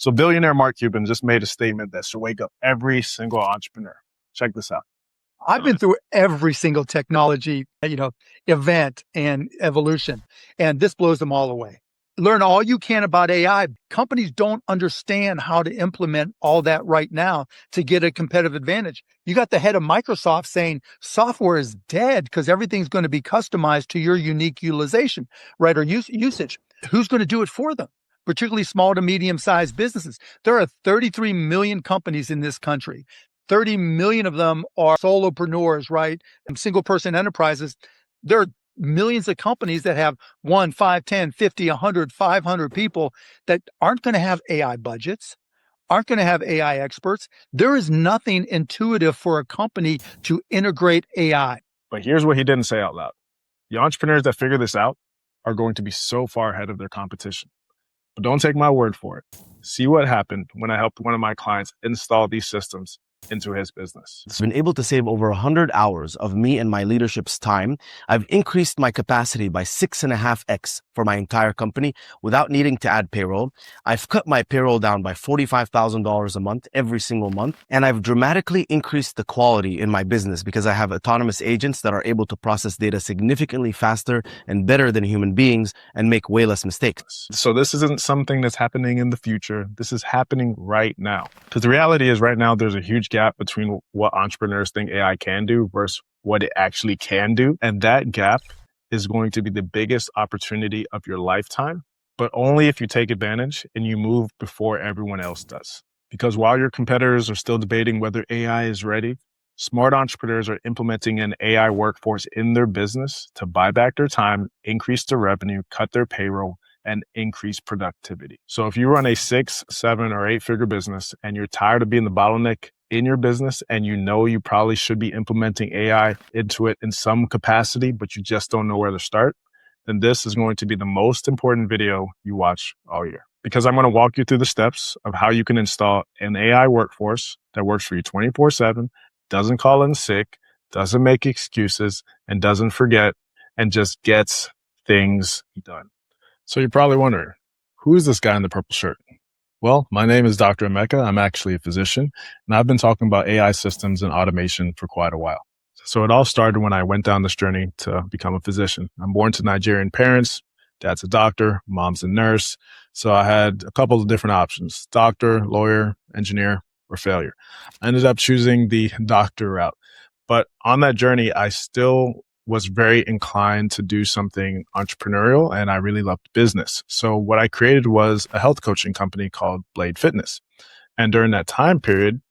So billionaire Mark Cuban just made a statement that should wake up every single entrepreneur. Check this out. I've been through every single technology, event and evolution, and this blows them all away. Learn all you can about AI. Companies don't understand how to implement all that right now to get a competitive advantage. You got the head of Microsoft saying software is dead because everything's going to be customized to your unique utilization, right? Or usage. Who's going to do it for them? Particularly small to medium-sized businesses. There are 33 million companies in this country. 30 million of them are solopreneurs, right? And single person enterprises. There are millions of companies that have 1, 5, 10, 50, 100, 500 people that aren't going to have AI budgets, aren't going to have AI experts. There is nothing intuitive for a company to integrate AI. But here's what he didn't say out loud. The entrepreneurs that figure this out are going to be so far ahead of their competition. But don't take my word for it. See what happened when I helped one of my clients install these systems into his business. I've been able to save over 100 hours of me and my leadership's time. I've increased my capacity by 6.5x for my entire company without needing to add payroll. I've cut my payroll down by $45,000 a month every single month. And I've dramatically increased the quality in my business because I have autonomous agents that are able to process data significantly faster and better than human beings and make way less mistakes. So this isn't something that's happening in the future. This is happening right now. Because the reality is right now, there's a huge gap between what entrepreneurs think AI can do versus what it actually can do. And that gap is going to be the biggest opportunity of your lifetime, but only if you take advantage and you move before everyone else does. Because while your competitors are still debating whether AI is ready, smart entrepreneurs are implementing an AI workforce in their business to buy back their time, increase their revenue, cut their payroll, and increase productivity. So if you run a 6, 7, or 8-figure business and you're tired of being the bottleneck in your business and you know you probably should be implementing AI into it in some capacity, but you just don't know where to start, then this is going to be the most important video you watch all year. Because I'm going to walk you through the steps of how you can install an AI workforce that works for you 24/7, doesn't call in sick, doesn't make excuses, and doesn't forget, and just gets things done. So you're probably wondering, who is this guy in the purple shirt? Well, my name is Dr. Emeka. I'm actually a physician, and I've been talking about AI systems and automation for quite a while. So it all started when I went down this journey to become a physician. I'm born to Nigerian parents. Dad's a doctor, mom's a nurse. So I had a couple of different options: doctor, lawyer, engineer, or failure. I ended up choosing the doctor route. But on that journey, I still was very inclined to do something entrepreneurial, and I really loved business. So what I created was a health coaching company called Blade Fitness. And during that time period,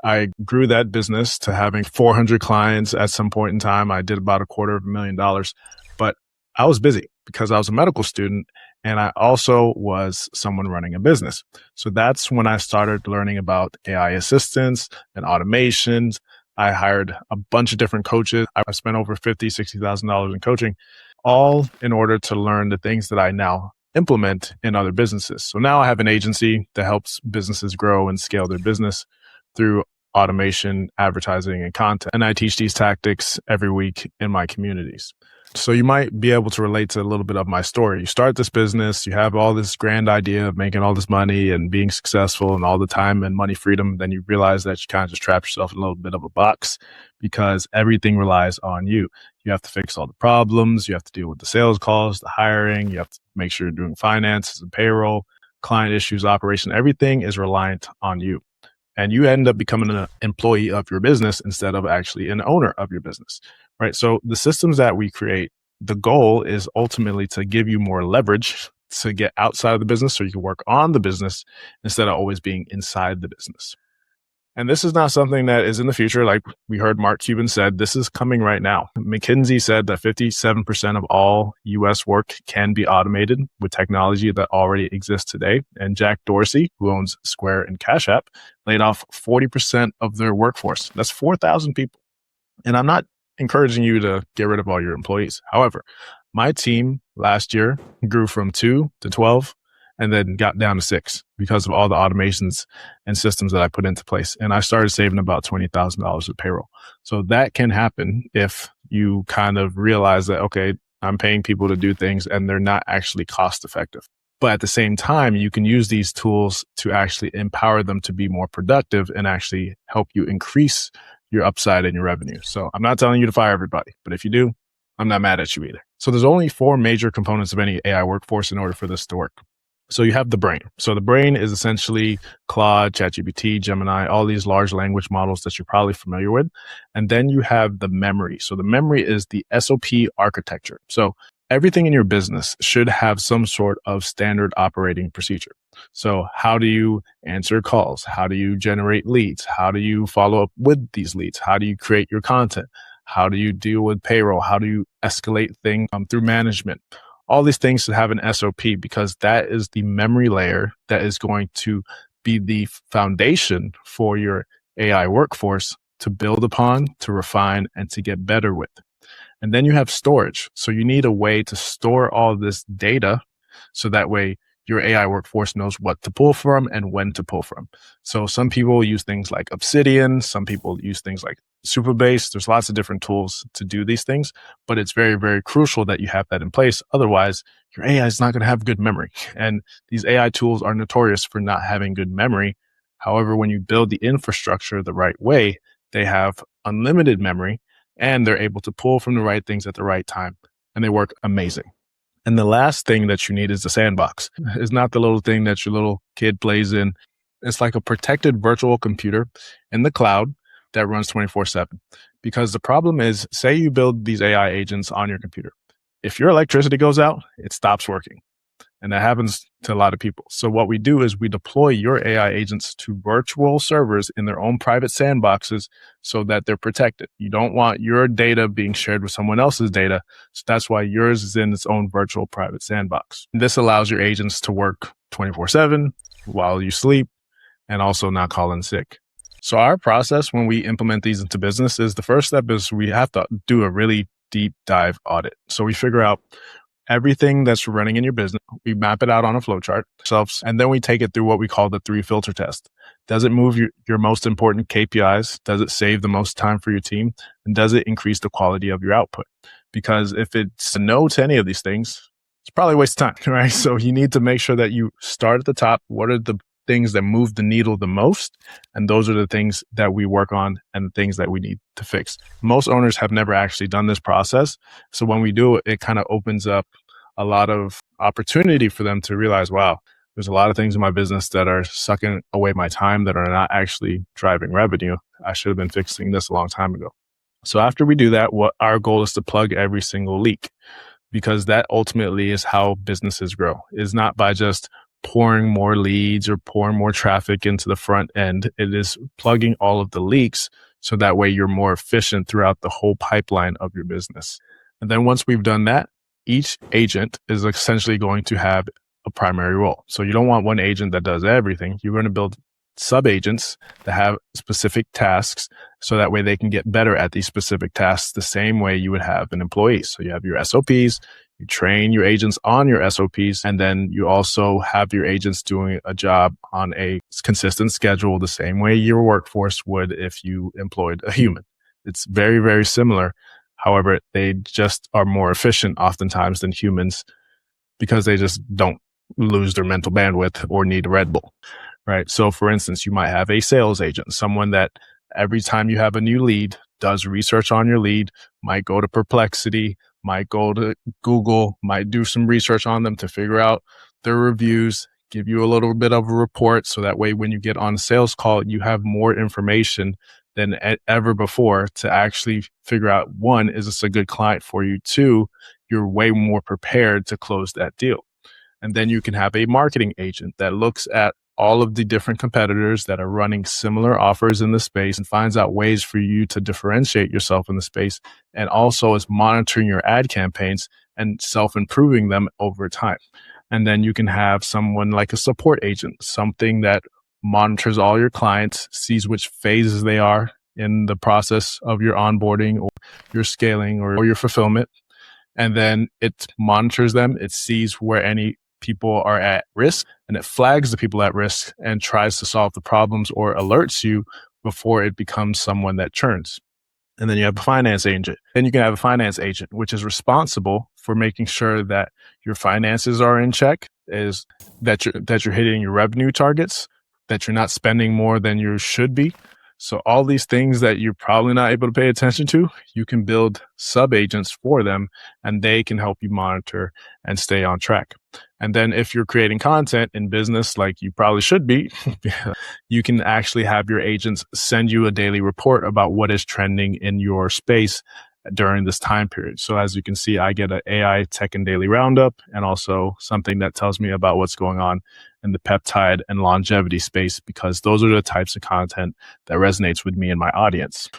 I grew that business to having 400 clients at some point in time. I did about $250,000, but I was busy because I was a medical student and I also was someone running a business. So that's when I started learning about AI assistants and automations. I hired a bunch of different coaches. I spent over $50,000, $60,000 in coaching, all in order to learn the things that I now implement in other businesses. So now I have an agency that helps businesses grow and scale their business through automation, advertising, and content. And I teach these tactics every week in my communities. So you might be able to relate to a little bit of my story. You start this business, you have all this grand idea of making all this money and being successful and all the time and money freedom. Then you realize that you kind of just trap yourself in a little bit of a box because everything relies on you. You have to fix all the problems. You have to deal with the sales calls, the hiring. You have to make sure you're doing finances and payroll, client issues, operation. Everything is reliant on you. And you end up becoming an employee of your business instead of actually an owner of your business, right? So the systems that we create, the goal is ultimately to give you more leverage to get outside of the business so you can work on the business instead of always being inside the business. And this is not something that is in the future. Like we heard Mark Cuban said, this is coming right now. McKinsey said that 57% of all US work can be automated with technology that already exists today. And Jack Dorsey, who owns Square and Cash App, laid off 40% of their workforce. That's 4,000 people. And I'm not encouraging you to get rid of all your employees. However, my team last year grew from 2 to 12 and then got down to 6 because of all the automations and systems that I put into place. And I started saving about $20,000 of payroll. So that can happen if you kind of realize that, okay, I'm paying people to do things and they're not actually cost effective. But at the same time, you can use these tools to actually empower them to be more productive and actually help you increase your upside and your revenue. So I'm not telling you to fire everybody, but if you do, I'm not mad at you either. So there's only 4 major components of any AI workforce in order for this to work. So you have the brain. So the brain is essentially Claude, ChatGPT, Gemini, all these large language models that you're probably familiar with. And then you have the memory. So the memory is the SOP architecture. So everything in your business should have some sort of standard operating procedure. So how do you answer calls? How do you generate leads? How do you follow up with these leads? How do you create your content? How do you deal with payroll? How do you escalate things through management? All these things should have an SOP because that is the memory layer that is going to be the foundation for your AI workforce to build upon, to refine, and to get better with. And then you have storage. So you need a way to store all this data so that way your AI workforce knows what to pull from and when to pull from. So some people use things like Obsidian. Some people use things like Supabase. There's lots of different tools to do these things, but it's very, very crucial that you have that in place. Otherwise, your AI is not going to have good memory. And these AI tools are notorious for not having good memory. However, when you build the infrastructure the right way, they have unlimited memory and they're able to pull from the right things at the right time. And they work amazing. And the last thing that you need is the sandbox. It's not the little thing that your little kid plays in. It's like a protected virtual computer in the cloud that runs 24/7. Because the problem is, say you build these AI agents on your computer. If your electricity goes out, it stops working. And that happens to a lot of people. So what we do is we deploy your AI agents to virtual servers in their own private sandboxes so that they're protected. You don't want your data being shared with someone else's data. So that's why yours is in its own virtual private sandbox. And this allows your agents to work 24/7 while you sleep and also not call in sick. So our process when we implement these into business is the first step is we have to do a really deep dive audit. So we figure out everything that's running in your business. We map it out on a flowchart ourselves, and then we take it through what we call the 3 filter test. Does it move your most important KPIs? Does it save the most time for your team? And does it increase the quality of your output? Because if it's a no to any of these things, it's probably a waste of time, right? So you need to make sure that you start at the top. What are the things that move the needle the most? And those are the things that we work on and the things that we need to fix. Most owners have never actually done this process. So when we do it, it kind of opens up a lot of opportunity for them to realize, wow, there's a lot of things in my business that are sucking away my time that are not actually driving revenue. I should have been fixing this a long time ago. So after we do that, what our goal is to plug every single leak, because that ultimately is how businesses grow. Is not by just pouring more leads or pouring more traffic into the front end. It is plugging all of the leaks so that way you're more efficient throughout the whole pipeline of your business. And then once we've done that, each agent is essentially going to have a primary role. So you don't want one agent that does everything. You're going to build sub-agents that have specific tasks so that way they can get better at these specific tasks the same way you would have an employee. So you have your SOPs, you train your agents on your SOPs, and then you also have your agents doing a job on a consistent schedule the same way your workforce would if you employed a human. It's very, very similar. However, they just are more efficient oftentimes than humans because they just don't lose their mental bandwidth or need a Red Bull, right? So for instance, you might have a sales agent, someone that every time you have a new lead, does research on your lead, might go to Perplexity, might go to Google, might do some research on them to figure out their reviews, give you a little bit of a report. So that way, when you get on a sales call, you have more information than ever before to actually figure out, one, is this a good client for you? Two, you're way more prepared to close that deal. And then you can have a marketing agent that looks at all of the different competitors that are running similar offers in the space and finds out ways for you to differentiate yourself in the space, and also is monitoring your ad campaigns and self-improving them over time. And then you can have someone like a support agent, something that monitors all your clients, sees which phases they are in the process of your onboarding or your scaling or your fulfillment. And then it monitors them. It sees where any people are at risk, and it flags the people at risk and tries to solve the problems or alerts you before it becomes someone that churns. And then you have a finance agent. Then you can have a finance agent, which is responsible for making sure that your finances are in check. is that you're hitting your revenue targets, that you're not spending more than you should be. So all these things that you're probably not able to pay attention to, you can build sub agents for them, and they can help you monitor and stay on track. And then if you're creating content in business, like you probably should be, you can actually have your agents send you a daily report about what is trending in your space during this time period. So as you can see, I get an AI Tech and Daily Roundup, and also something that tells me about what's going on in the peptide and longevity space, because those are the types of content that resonates with me and my audience.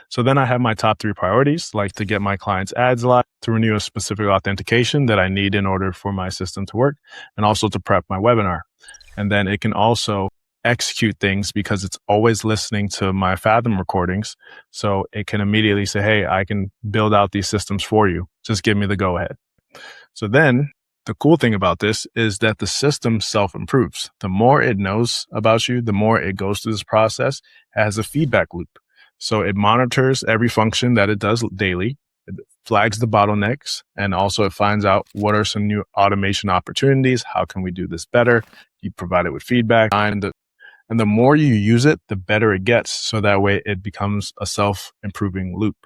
So then I have my top 3 priorities, like to get my clients ads live, to renew a specific authentication that I need in order for my system to work, and also to prep my webinar. And then it can also execute things because it's always listening to my Fathom recordings. So it can immediately say, hey, I can build out these systems for you. Just give me the go ahead. So then the cool thing about this is that the system self-improves. The more it knows about you, the more it goes through this process, has a feedback loop. So it monitors every function that it does daily. It flags the bottlenecks, and also it finds out what are some new automation opportunities. How can we do this better? You provide it with feedback, and the more you use it, the better it gets. So that way it becomes a self-improving loop.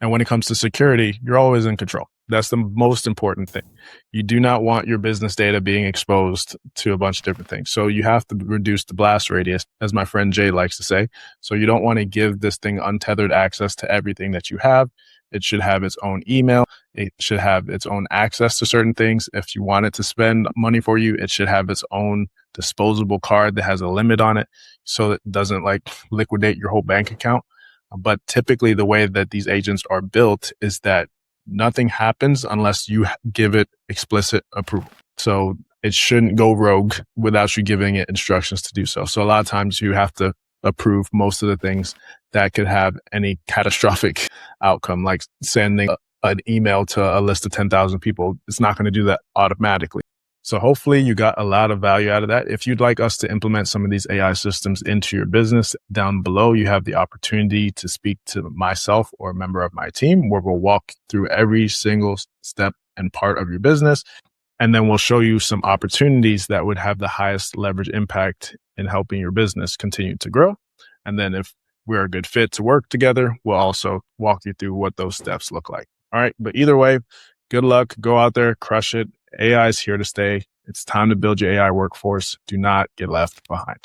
And when it comes to security, you're always in control. That's the most important thing. You do not want your business data being exposed to a bunch of different things. So you have to reduce the blast radius, as my friend Jay likes to say. So you don't want to give this thing untethered access to everything that you have. It should have its own email. It should have its own access to certain things. If you want it to spend money for you, it should have its own disposable card that has a limit on it, so it doesn't like liquidate your whole bank account. But typically the way that these agents are built is that nothing happens unless you give it explicit approval. So it shouldn't go rogue without you giving it instructions to do so. So a lot of times you have to approve most of the things that could have any catastrophic outcome, like sending an email to a list of 10,000 people. It's not going to do that automatically. So hopefully you got a lot of value out of that. If you'd like us to implement some of these AI systems into your business, down below, you have the opportunity to speak to myself or a member of my team, where we'll walk through every single step and part of your business. And then we'll show you some opportunities that would have the highest leverage impact in helping your business continue to grow. And then if we're a good fit to work together, we'll also walk you through what those steps look like. All right. But either way, good luck. Go out there, crush it. AI is here to stay. It's time to build your AI workforce. Do not get left behind.